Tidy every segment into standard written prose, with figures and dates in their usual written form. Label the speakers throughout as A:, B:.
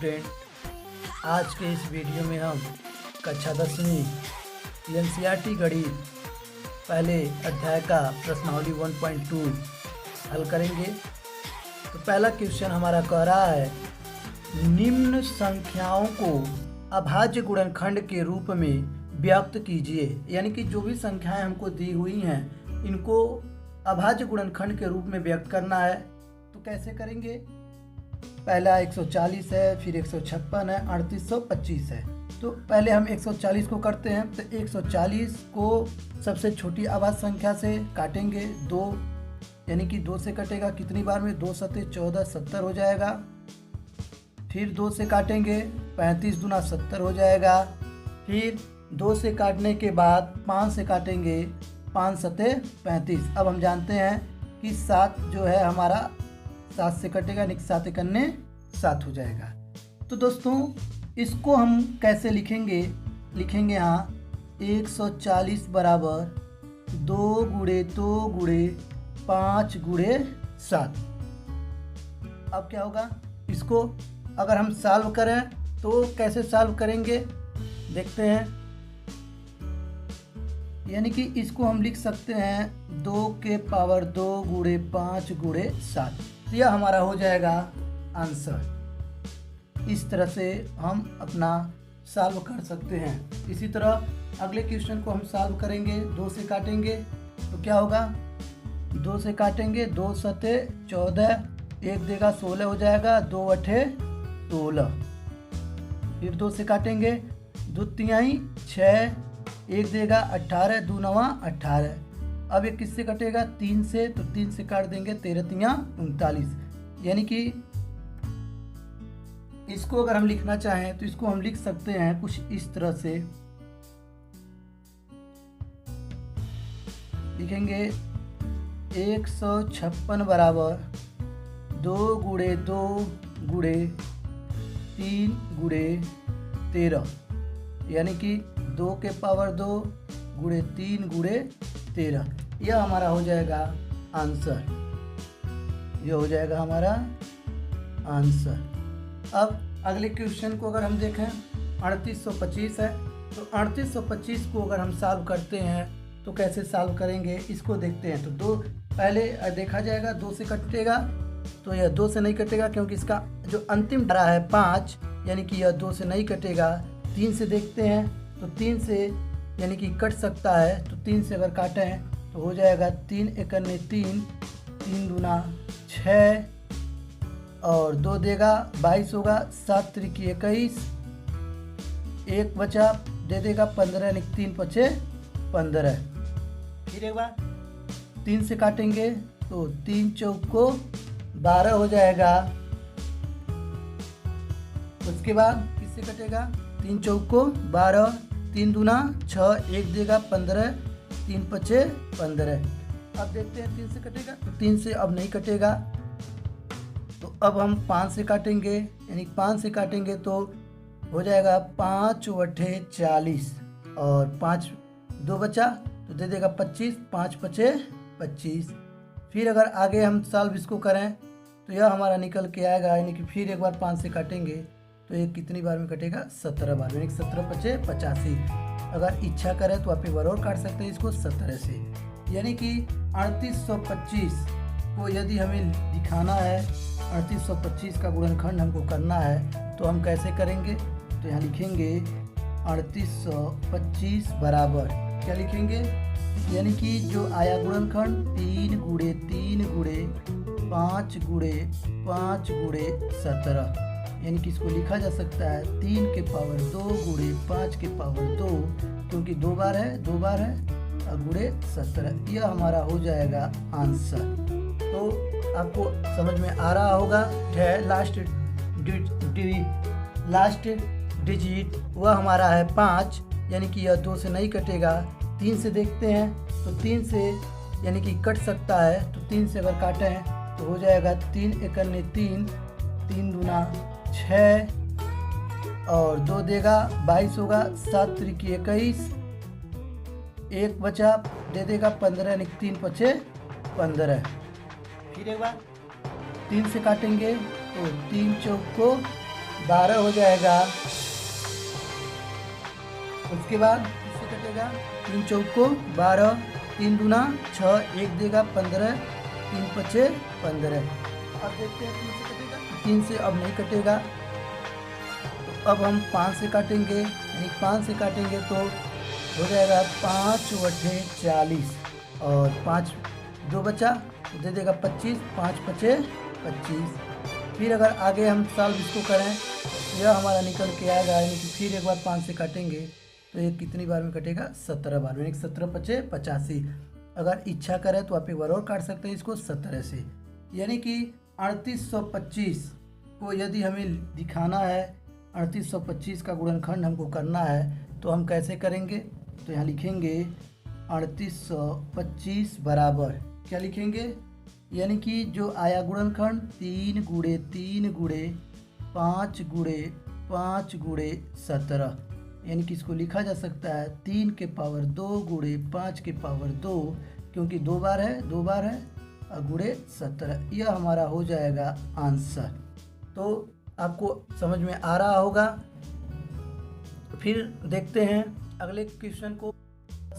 A: Student, आज के इस वीडियो में हम कक्षा 10वीं एनसीईआरटी गणित पहले अध्याय का प्रश्नावली 1.2 हल करेंगे। तो पहला क्वेश्चन हमारा कह रहा है, निम्न संख्याओं को अभाज्य गुणनखंड के रूप में व्यक्त कीजिए। यानी कि जो भी संख्याएं हमको दी हुई हैं इनको अभाज्य गुणनखंड के रूप में व्यक्त करना है। तो कैसे करेंगे? पहला 140 है, फिर 156 है, 3825 है। तो पहले हम 140 को करते हैं। तो 140 को सबसे छोटी अभाज्य संख्या से काटेंगे 2, यानी कि 2 से कटेगा कितनी बार में? 2 सते 14, 70 हो जाएगा। फिर 2 से काटेंगे 35 दूना 70 हो जाएगा। फिर 2 से काटने के बाद 5 से काटेंगे 5 सते 35। अब हम जानते हैं कि 7 जो है हमारा 7 से कटेगा, यानी 7 एकन्ने 7 हो जाएगा। तो दोस्तों इसको हम कैसे लिखेंगे? लिखेंगे यहाँ 140 बराबर 2 गुणे 2 गुणे 5 गुणे 7। अब क्या होगा? इसको अगर हम सॉल्व करें तो कैसे सॉल्व करेंगे देखते हैं। यानी कि इसको हम लिख सकते हैं 2 के पावर 2 गुणे 5 गुणे 7। तो यह हमारा हो जाएगा आंसर। इस तरह से हम अपना सॉल्व कर सकते हैं। इसी तरह अगले क्वेश्चन को हम सॉल्व करेंगे। 2 से काटेंगे तो क्या होगा? 2 से काटेंगे 2 सते 14, 1 देगा 16 हो जाएगा, 2 अठे 16। फिर 2 से काटेंगे 2 तिहाई 6, 1 देगा 18, 2 नवा 18। अब ये किससे कटेगा? 3 से। तो 3 से काट देंगे 13 तिया 39। यानी कि इसको अगर हम लिखना चाहें तो इसको हम लिख सकते हैं कुछ इस तरह से। लिखेंगे 156 बराबर 2 गुणे 2 गुणे 3 गुणे 13, यानी कि 2 के पावर 2 गुणे 3 गुणे 13। यह हमारा हो जाएगा आंसर। यह हो जाएगा हमारा आंसर। अब अगले क्वेश्चन को अगर हम देखें 3825 है। तो 3825 को अगर हम सॉल्व करते हैं तो कैसे सॉल्व करेंगे इसको देखते हैं। तो 2 पहले देखा जाएगा 2 से कटेगा, तो यह 2 से नहीं कटेगा क्योंकि इसका जो अंतिम धारा है 5, यानी कि यह 2 से नहीं कटेगा। 3 से देखते हैं तो 3 से यानी कि कट सकता है। तो 3 से अगर काटें तो हो जाएगा 3 एकन्ने 3, 3 दूना 6 और 2 देगा 22 होगा, 7 त्रिकी 21, 1 बचा दे देगा 15, यानी 3 पचे 15। फिर एक बार 3 से काटेंगे तो 3 चौक को 12 हो जाएगा। उसके बाद किससे कटेगा? 3 चौक को 12, 3 दूना 6, 1 देगा 15, 3 पचे 15। अब देखते हैं 3 से कटेगा। तो 3 से अब नहीं कटेगा। तो अब हम 5 से काटेंगे, यानी 5 से काटेंगे तो हो जाएगा 5 अठे 40 और 5 2 बचा तो दे देगा 25, 5 पचे 25। फिर अगर आगे हम सॉल्व इसको करें तो यह हमारा निकल के आएगा, यानी कि फिर एक बार 5 से काटेंगे तो ये कितनी बार में कटेगा? 17 बार में, यानी 17 पचे 85। अगर इच्छा करें तो आप एक बार और काट सकते हैं इसको 17 से। यानी कि 3825 को यदि हमें दिखाना है, 3825 का गुणनखंड हमको करना है तो हम कैसे करेंगे? तो यहाँ लिखेंगे 3825 बराबर क्या लिखेंगे? यानी कि जो आया गुणनखंड 3 गुणे 3 गुणे 5 गुणे 5 गुणे 17, यानी कि इसको लिखा जा सकता है 3 के पावर 2 गुणे 5 के पावर 2, क्योंकि 2 बार है और गुणे 17। यह हमारा हो जाएगा आंसर। तो आपको समझ में आ रहा होगा। है लास्ट डिजिट वह हमारा है 5, यानी कि यह 2 से नहीं कटेगा। 3 से देखते हैं तो 3 से यानी कि कट सकता है। तो 3 से अगर काटें तो हो जाएगा 3 एकन्ने 3, 3 दूना 6 और 2 देगा 22 होगा, 7 त्रिकी 21, 1 बचा दे देगा 15, यानी 3 पचे 15। फिर एक बार 3 से काटेंगे तो 3 चौक को 12 हो जाएगा। उसके बाद इससे कटेगा 3 चौक को 12, 3 दूना 6, 1 देगा 15, 3 पचे 15। अब देखते हैं 3 से कटेगा, 3 से अब नहीं कटेगा। तो अब हम 5 से काटेंगे, यानी 5 से काटेंगे तो हो जाएगा 5 बटे 40 और 5 2 बचा तो दे देगा 25, 5 पचे 25। फिर अगर आगे हम सॉल्व इसको करें यह हमारा निकल के आएगा, यानी कि फिर एक बार 5 से काटेंगे तो ये कितनी बार में कटेगा, 17 बार में, यानी 17 पचे 85। अगर इच्छा करें तो आप एक बार और काट सकते हैं इसको 17 से, यानी कि 3825 को यदि हमें दिखाना है, 3825 का गुणनखंड हमको करना है तो हम कैसे करेंगे। तो यहाँ लिखेंगे 3825 बराबर क्या लिखेंगे, यानी कि जो आया गुणनखंड 3 गुणे 3 गुणे 5 गुणे 5 गुणे 17, यानी कि इसको लिखा जा सकता है 3 के पावर 2 गुणे 5 के पावर 2, क्योंकि 2 बार है और गुणे 17। यह हमारा हो जाएगा आंसर। तो आपको समझ में आ रहा होगा। फिर देखते हैं अगले क्वेश्चन को।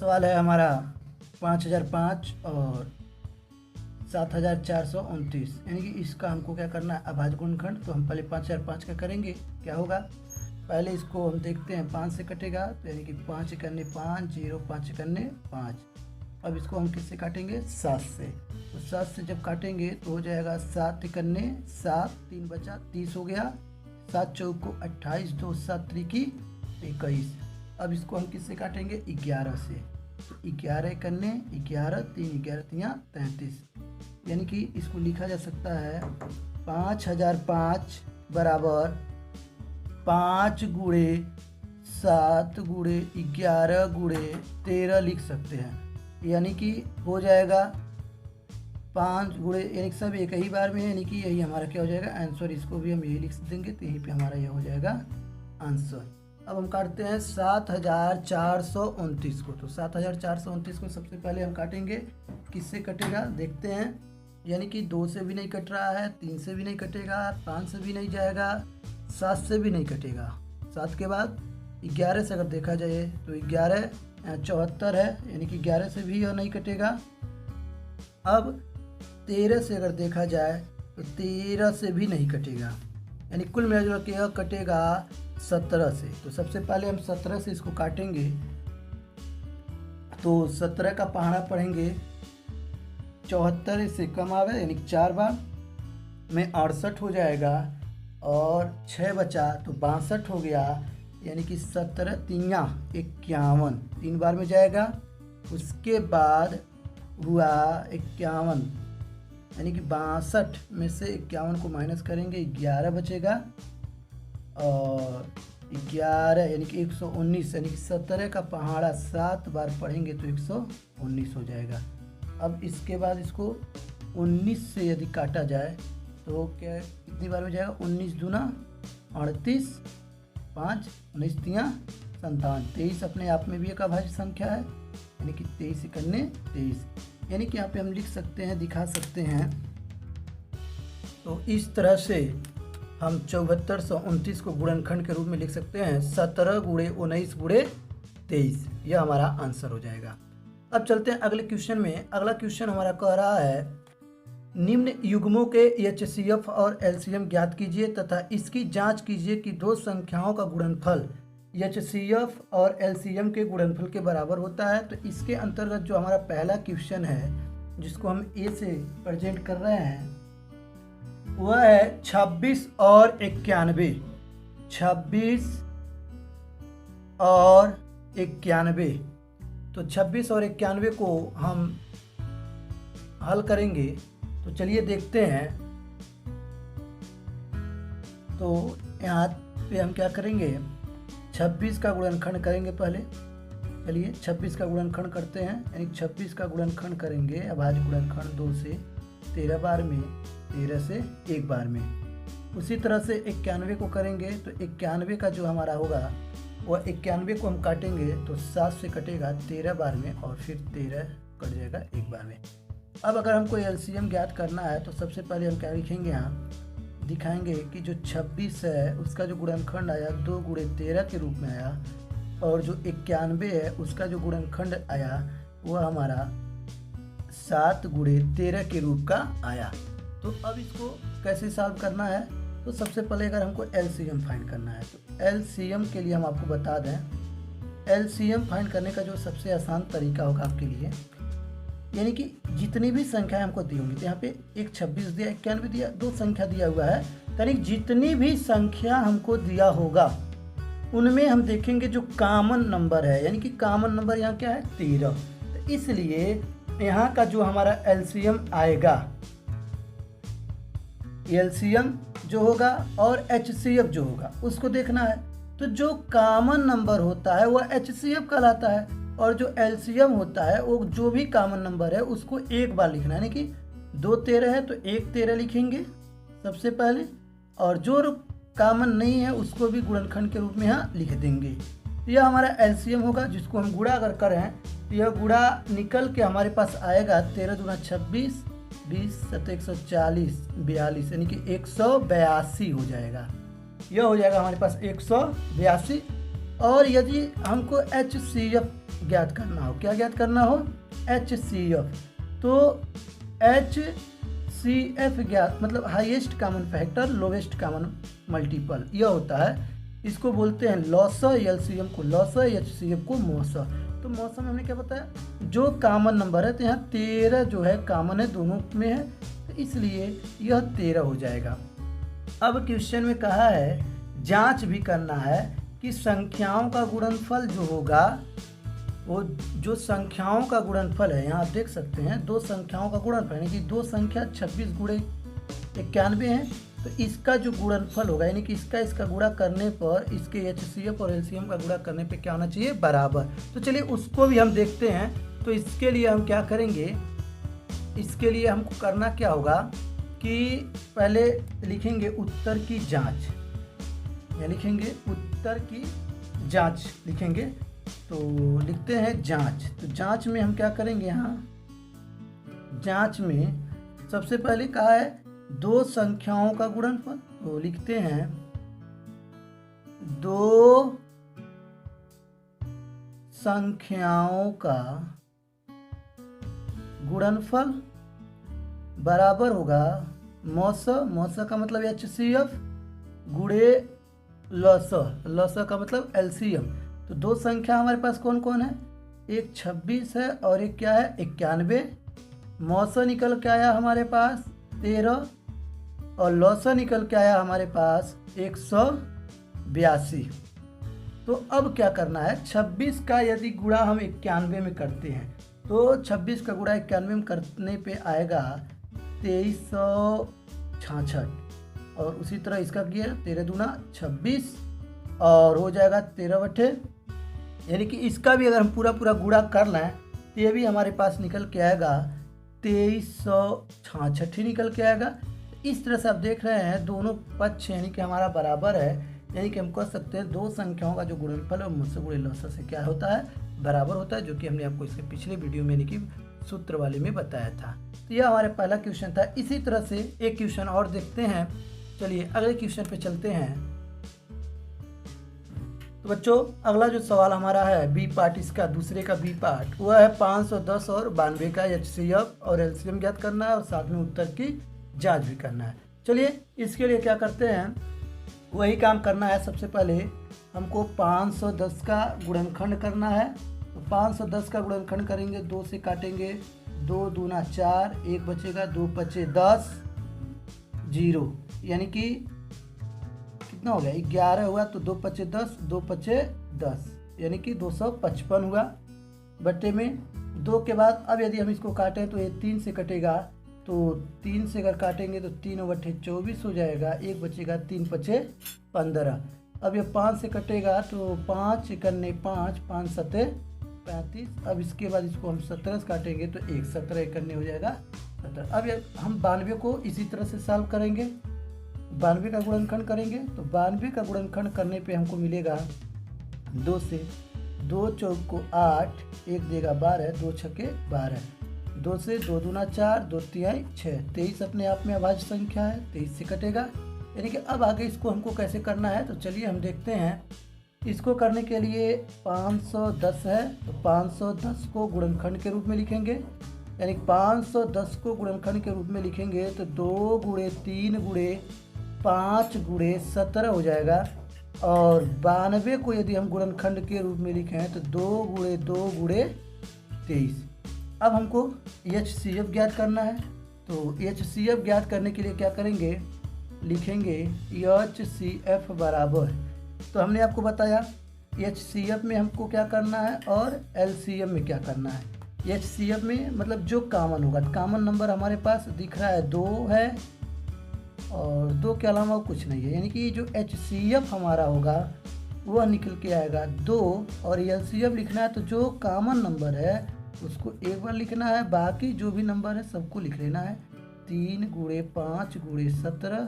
A: सवाल है हमारा 5005 और 7429, यानी कि इसका हमको क्या करना है, अभाज्य गुणनखंड। तो हम पहले 5005 का करेंगे। क्या होगा, पहले इसको हम देखते हैं 5 से कटेगा, तो यानी कि 5 एकन्ने 5, 0 5 एकन्ने 5। अब इसको हम किससे काटेंगे, 7 से। तो 7 से जब काटेंगे तो हो जाएगा 7 एकन्ने 7, 3 बचा 30 हो गया, 7 चौक को 28, 2 7 त्रिकी 21। अब इसको हम किससे काटेंगे, 11 से। तो 11 एकन्ने 11, 3 11 तियाँ 33, यानी कि इसको लिखा जा सकता है 5005 बराबर 5 गुणे 7 गुणे 11 गुणे 13 लिख सकते हैं, यानी कि हो जाएगा 5 गुणे, यानी कि सब एक ही बार में, यानी कि यही हमारा क्या हो जाएगा आंसर। इसको भी हम यही लिख देंगे तो यहीं पे हमारा यह हो जाएगा आंसर। अब हम काटते हैं 7429 को। तो 7429 को सबसे पहले हम काटेंगे, किससे कटेगा देखते हैं, यानी कि 2 से भी नहीं कट रहा है, 3 से भी नहीं कटेगा, 5 से भी नहीं जाएगा, 7 से भी नहीं कटेगा। 7 के बाद 11 से अगर देखा जाए तो 11 74 है, यानी कि 11 से भी यह नहीं कटेगा। अब 13 से अगर देखा जाए तो 13 से भी नहीं कटेगा, यानी कुल मिलाजुला के यह कटेगा 17 से। तो सबसे पहले हम 17 से इसको काटेंगे। तो 17 का पहाड़ा पढ़ेंगे, 74 से कम आवे, यानी 4 बार में 68 हो जाएगा और 6 बचा तो 62 हो गया, यानी कि 17 तियाँ 51, 3 बार में जाएगा। उसके बाद हुआ 51, यानी कि 62 में से 51 को माइनस करेंगे, 11 बचेगा और 11 यानी कि 119, यानी कि 17 का पहाड़ा 7 बार पढ़ेंगे तो 119 हो जाएगा। अब इसके बाद इसको 19 से यदि काटा जाए तो क्या कितनी बार में जाएगा, 19 दूना 38, 5 19 तियाँ 57, 23 अपने आप में भी एक अभाज्य संख्या है, यानी कि 23 एकन्ने 23, यानी कि यहाँ पे हम लिख सकते हैं, दिखा सकते हैं। तो इस तरह से हम 7429 को गुणनखंड के रूप में लिख सकते हैं 17 गुणे 19 गुणे 23, यह हमारा आंसर हो जाएगा। अब चलते हैं अगले क्वेश्चन में। अगला क्वेश्चन हमारा कह रहा है निम्न युग्मों के एचसीएफ और एलसीएम ज्ञात कीजिए तथा इसकी जांच कीजिए कि दो संख्याओं का गुणनफल एचसीएफ और एलसीएम के गुणनफल के बराबर होता है। तो इसके अंतर्गत जो हमारा पहला क्वेश्चन है जिसको हम ए से प्रेजेंट कर रहे हैं वह है 26 और 91। 26 और 91, तो 26 और 91 को हम हल करेंगे। तो चलिए देखते हैं। तो यहाँ पे हम क्या करेंगे, 26 का गुणनखंड करेंगे पहले। चलिए 26 का गुणनखंड करते हैं, यानी 26 का गुणनखंड करेंगे अभाज्य गुणनखंड 2 से 13 बार में, 13 से 1 बार में। उसी तरह से 91 को करेंगे, तो 91 का जो हमारा होगा वह 91 को हम काटेंगे तो 7 से कटेगा 13 बार में और फिर 13 कट जाएगा 1 बार में। अब अगर हमको एलसीएम ज्ञात करना है तो सबसे पहले हम क्या लिखेंगे, यहाँ दिखाएंगे कि जो 26 है उसका जो गुणनखंड आया 2 गुणे 13 के रूप में आया, और जो 91 है उसका जो गुणनखंड आया वह हमारा 7 गुणे 13 के रूप का आया। तो अब इसको कैसे सॉल्व करना है, तो सबसे पहले अगर हमको एलसीएम फाइंड करना है तो एलसीएम के लिए हम आपको बता दें, एलसीएम फाइंड करने का जो सबसे आसान तरीका होगा आपके लिए, यानी कि जितनी भी संख्याएं हमको दी होंगी, तो यहाँ पे एक 26 दिया, 91 दिया, 2 संख्या दिया हुआ है, यानी जितनी भी संख्या हमको दिया होगा उनमें हम देखेंगे जो कॉमन नंबर है, यानी कि कॉमन नंबर यहाँ क्या है 13। तो इसलिए यहाँ का जो हमारा एलसीएम आएगा, एलसीएम जो होगा और एचसीएफ जो होगा उसको देखना है। तो जो कॉमन नंबर होता है वह एचसीएफ कहलाता है, और जो एलसीएम होता है वो जो भी कॉमन नंबर है उसको एक बार लिखना है, यानी कि 2 13 है तो 1 13 लिखेंगे सबसे पहले, और जो कॉमन नहीं है उसको भी गुणनखंड के रूप में यहाँ लिख देंगे। तो यह हमारा एलसीएम होगा, जिसको हम गुणा अगर करें तो यह गुणा निकल के हमारे पास आएगा 13 दूना 26, 20 7 140 42, यानी कि 182 हो जाएगा। यह हो जाएगा हमारे पास 182। और यदि हमको एचसीएफ ज्ञात करना हो, क्या ज्ञात करना हो, एचसीएफ, तो एचसीएफ ज्ञात मतलब highest common factor lowest common multiple, यह होता है, इसको बोलते हैं लॉसर, एलसीएम को लॉसर, एचसीएफ को मौसर। तो मौसम में हमने क्या बताया, जो कॉमन नंबर है, तो यहाँ 13 जो है कॉमन है, दोनों में है, तो इसलिए यह 13 हो जाएगा। अब क्वेश्चन में कहा है जांच भी करना है कि संख्याओं का गुणनफल जो होगा, वो जो संख्याओं का गुणनफल है, यहाँ आप देख सकते हैं 2 संख्याओं का गुणनफल, यानी कि 2 संख्या 26 गुणे 91 है, तो इसका जो गुणनफल होगा, यानी कि इसका गुणा करने पर इसके एचसीएफ और एलसीएम का गुणा करने पे क्या होना चाहिए, बराबर। तो चलिए उसको भी हम देखते हैं। तो इसके लिए हम क्या करेंगे, इसके लिए हमको करना क्या होगा कि पहले लिखेंगे उत्तर की जांच, या लिखेंगे उत्तर की जांच लिखेंगे, तो लिखते हैं जांच। तो जांच में हम क्या करेंगे, यहाँ जांच में सबसे पहले कहा है 2 संख्याओं का गुणनफल, तो लिखते हैं 2 संख्याओं का गुणनफल बराबर होगा मौसा, मौसा का मतलब एचसीएफ गुणे लॉसर, लॉसर का मतलब एलसीएम। तो 2 संख्या हमारे पास कौन कौन है, एक 26 है और एक क्या है 91। मौसा निकल के आया हमारे पास 13, और लॉसर निकल के आया हमारे पास 182। तो अब क्या करना है, 26 का यदि गुणा हम 91 में करते हैं, तो 26 का गुणा 91 में करने पे आएगा 2366, और उसी तरह इसका किया 13 दूना 26 और हो जाएगा 13 बटे, यानी कि इसका भी अगर हम पूरा गुणा कर लें तो ये भी हमारे पास निकल के आएगा 2366 ही निकल के आएगा। इस तरह से आप देख रहे हैं दोनों पक्ष यानी कि हमारा बराबर है, यानी कि हम कह सकते हैं 2 संख्याओं का जो गुणनफल है मुझसे गुणे लॉसर से क्या होता है, बराबर होता है, जो कि हमने आपको इसके पिछले वीडियो में यानी कि सूत्र वाले में बताया था। तो यह हमारा पहला क्वेश्चन था। इसी तरह से एक क्वेश्चन और देखते हैं। चलिए अगले क्वेश्चन पे चलते हैं। तो बच्चों अगला जो सवाल हमारा है बी पार्ट, इसका दूसरे का बी पार्ट, वह है 510 और 92 का एचसीएफ और एलसीएम ज्ञात करना है, और साथ में उत्तर की जांच भी करना है। चलिए इसके लिए क्या करते हैं, वही काम करना है। सबसे पहले हमको 510 का गुणनखंड करना है, तो 510 का गुणनखंड करेंगे, 2 से काटेंगे, 2 दूना 4, 1 बचेगा, 2 पचे 10, 0, यानी कि कितना हो गया 11 हुआ, तो 2 पचे 10, 2 पचे 10, यानी कि 255 हुआ, बट्टे में 2 के बाद अब यदि हम इसको काटें तो ये 3 से कटेगा, तो 3 से अगर काटेंगे तो 3 बटे 24 हो जाएगा, 1 बचेगा, 3 पचे 15। अब ये 5 से कटेगा तो 5 इकन्ने 5, 5 सत्ते 35। अब इसके बाद इसको हम 17 से काटेंगे तो 1 17 इकन्ने हो जाएगा 17। अब हम 92 को इसी तरह से सॉल्व करेंगे, 92 का गुणनखंड करेंगे, तो 92 का गुणनखंड करने पे हमको मिलेगा 2 से, 2 चौक को 8, 1 देगा 12, 2 छक्के 12, 2 से 2 दूना 4, 2 तिहाई 6, 23 अपने आप में अभाज्य संख्या है, 23 से कटेगा, यानी कि अब आगे इसको हमको कैसे करना है, तो चलिए हम देखते हैं। इसको करने के लिए 510 है, तो 510 को गुणनखंड के रूप में लिखेंगे, यानी 510 को गुणनखंड के रूप में लिखेंगे तो 2 गुणे 3 गुणे 5 गुणे 17 हो जाएगा। और 92 को यदि हम गुणनखंड के रूप में लिखें तो 2 गुणे 2 गुणे 23। अब हमको HCF ज्ञात करना है, तो HCF ज्ञात करने के लिए क्या करेंगे, लिखेंगे HCF बराबर, तो हमने आपको बताया HCF में हमको क्या करना है और LCM में क्या करना है। HCF में मतलब जो कॉमन होगा, कॉमन नंबर हमारे पास दिख रहा है 2 है और 2 के अलावा कुछ नहीं है, यानी कि जो HCF हमारा होगा वह निकल के आएगा 2। और LCM लिखना है तो जो कॉमन नंबर है उसको एक बार लिखना है, बाकी जो भी नंबर है सबको लिख लेना है। 3 गुणे 5 गुणे 17,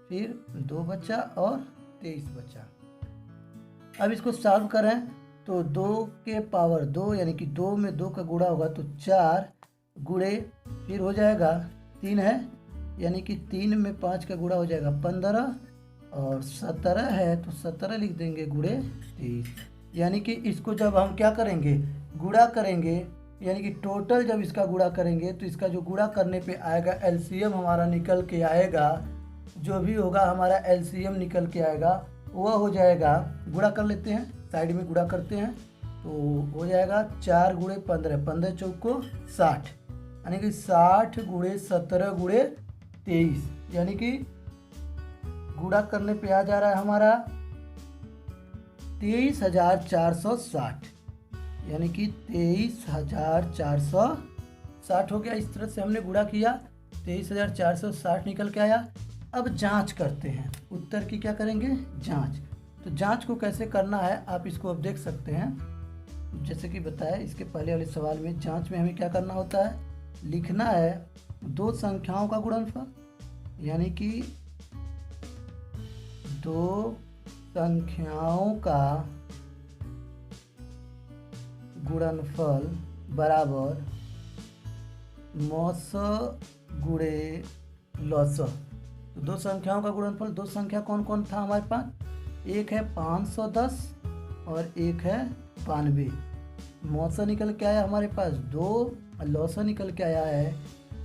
A: फिर 2 बचा और 23 बचा। अब इसको सॉल्व करें तो 2 के पावर 2 यानी कि 2 में 2 का गुणा होगा तो 4 गुणे फिर हो जाएगा 3 है, यानी कि 3 में 5 का गुणा हो जाएगा 15 और 17 है तो 17 लिख देंगे गुणे 23। यानी कि इसको जब हम क्या करेंगे, गुणा करेंगे, यानी कि टोटल जब इसका गुणा करेंगे तो इसका जो गुणा करने पे आएगा LCM हमारा निकल के आएगा, जो भी होगा हमारा LCM निकल के आएगा वह हो जाएगा, गुणा कर लेते हैं, साइड में गुणा करते हैं तो हो जाएगा 4 गुणे 15, 15 चौको 60, यानी कि 60 गुणे 17 गुणे 23, यानी कि गुणा करने पे आ जा रहा है हमारा 23,460, यानी कि 23,460 हो गया। इस तरह से हमने गुणा किया, 23,460 निकल के आया। अब जांच करते हैं, उत्तर की क्या करेंगे, जांच। तो जांच को कैसे करना है आप इसको अब देख सकते हैं। जैसे कि बताया इसके पहले वाले सवाल में, जांच में हमें क्या करना होता है, लिखना है 2 संख्याओं का गुणनफल, यानी कि 2 संख्याओं का गुणनफल बराबर मौस गुणे लौस। तो 2 संख्याओं का गुणनफल, 2 संख्या कौन कौन था हमारे पास, एक है 510 और एक है 92। मौसा निकल के आया हमारे पास 2 और लौसा निकल के आया है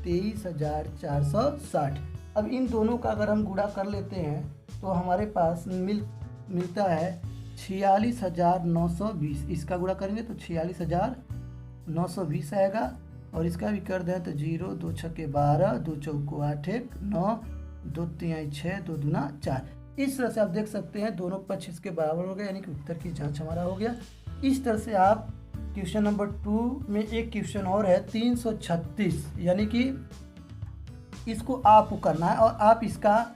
A: 23,460। अब इन दोनों का अगर हम गुणा कर लेते हैं तो हमारे पास मिलता है 46,920। इसका गुणा करेंगे तो 46,920 आएगा, और इसका भी कर दें तो 0 2 छक्के 12, 2 चौको 8 1 9, 2 तिहाई 6, 2 दूना 4। इस तरह से आप देख सकते हैं दोनों पक्ष इसके बराबर हो गए, यानी कि उत्तर की जांच हमारा हो गया। इस तरह से आप क्वेश्चन नंबर 2 में एक क्वेश्चन और है 336, यानी कि इसको आपको करना है और आप इसका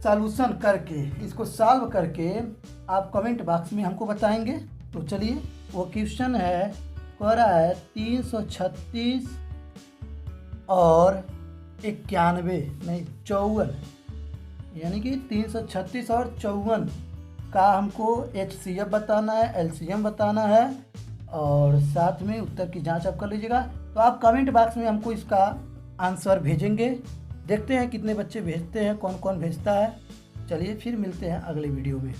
A: सॉल्यूशन करके, इसको सॉल्व करके आप कमेंट बॉक्स में हमको बताएंगे। तो चलिए, वो क्वेश्चन है, कह रहा है 336 और 54, यानी कि 336 और 54 का हमको HCF बताना है, LCM बताना है, और साथ में उत्तर की जांच आप कर लीजिएगा। तो आप कमेंट बॉक्स में हमको इसका आंसर भेजेंगे, देखते हैं कितने बच्चे भेजते हैं, कौन कौन भेजता है। चलिए फिर मिलते हैं अगले वीडियो में।